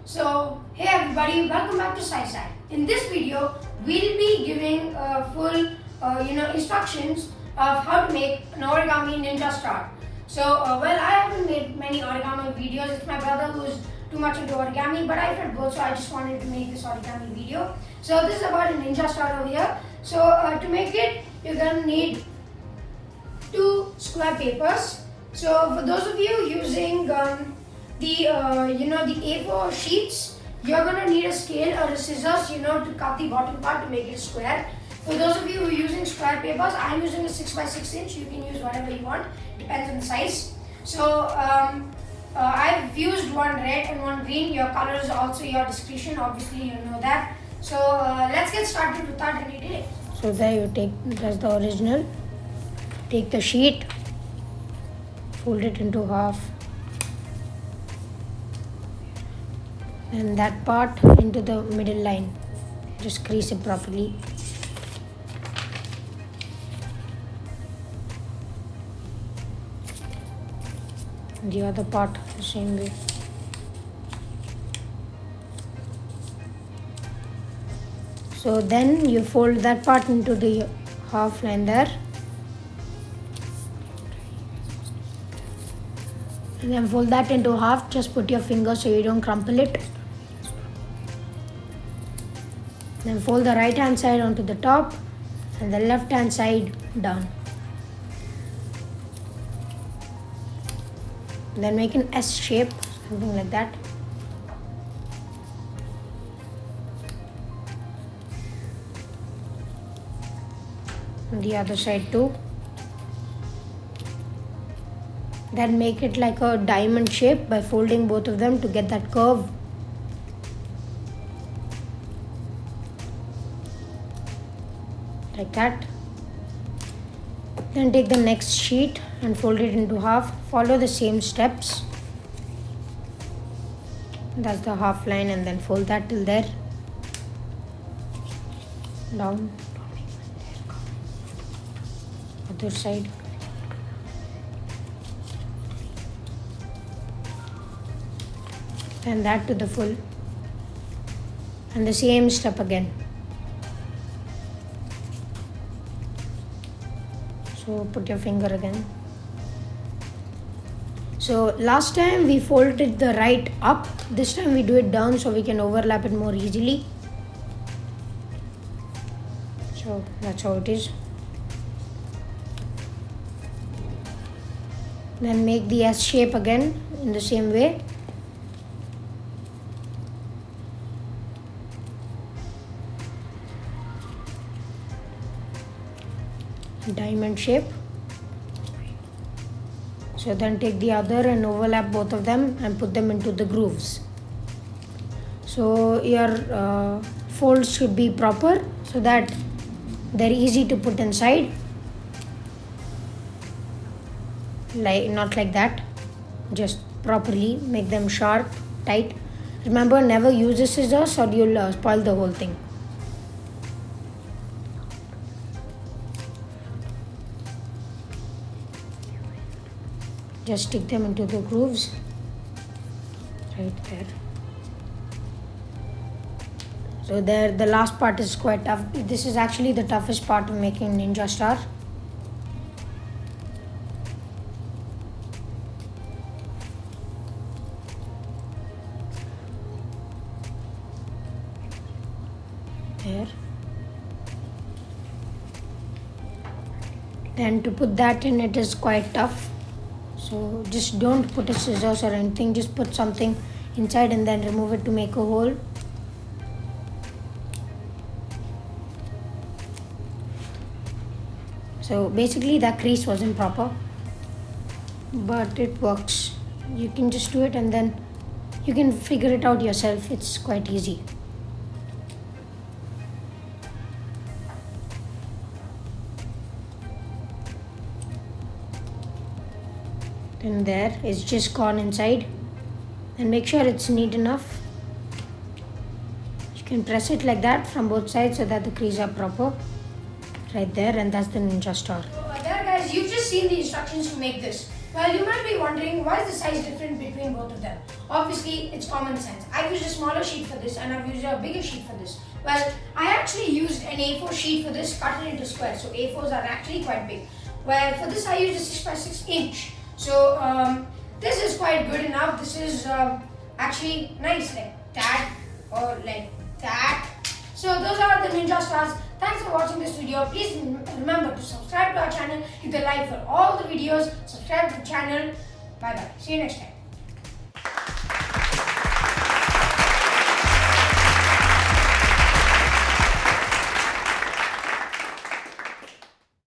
So, hey everybody, welcome back to sahitya. In this video, we'll be giving full, instructions of how to make an origami ninja star. So, I haven't made many origami videos. It's my brother who's too much into origami, but I felt both, so I just wanted to make this origami video. So, this is about a ninja star over here. So, to make it, you're gonna need 2 square papers. So, for those of you using the A4 sheets, you're gonna need a scale or a scissors, to cut the bottom part to make it square. For those of you who are using square papers, I'm using a 6x6 inch. You can use whatever you want, depends on the size. So I've used one red and one green. Your color is also your discretion. Obviously, you know that. So let's get started without any delay. So there you take, that's the original. Take the sheet, fold it into half, and that part into the middle line. Just crease it properly. The other part the same way. So then you fold that part into the half line there, and then fold that into half. Just put your finger so you don't crumple it. Then fold the right hand side onto the top and the left hand side down. Then make an S shape, something like that. And the other side too. Then make it like a diamond shape by folding both of them to get that curve. Like that. Then take the next sheet and fold it into half. Follow the same steps. That's the half line, and then fold that till there. Down. Other side. And that to the full. And the same step again. So put your finger again. So last time we folded the right up. This time we do it down so we can overlap it more easily. So that's how it is. Then make the S shape again in the same way. Diamond shape. So then take the other and overlap both of them and put them into the grooves. So your folds should be proper so that they're easy to put inside. Not like that, just properly make them sharp, tight. Remember, never use the scissors or you'll spoil the whole thing. Just stick them into the grooves right there. So there, the last part is quite tough. This is actually the toughest part of making ninja star. There. Then to put that in, it is quite tough. So just don't put a scissors or anything, just put something inside and then remove it to make a hole. So basically that crease wasn't proper, but it works. You can just do it and then you can figure it out yourself. It's quite easy. Then there, it's just gone inside, and make sure it's neat enough. You can press it like that from both sides so that the crease are proper. Right there, and that's the ninja star. So there guys, you've just seen the instructions to make this. Well, you might be wondering why is the size different between both of them? Obviously, it's common sense. I've used a smaller sheet for this and I've used a bigger sheet for this. Well, I actually used an A4 sheet for this, cut it into squares. So A4s are actually quite big. Well, for this I used a 6 by 6 inch. So this is quite good enough. This is actually nice, like that or like that. So those are the ninja stars. Thanks for watching this video. Please remember to subscribe to our channel, hit the like for all the videos, subscribe to the channel. Bye bye. See you next time.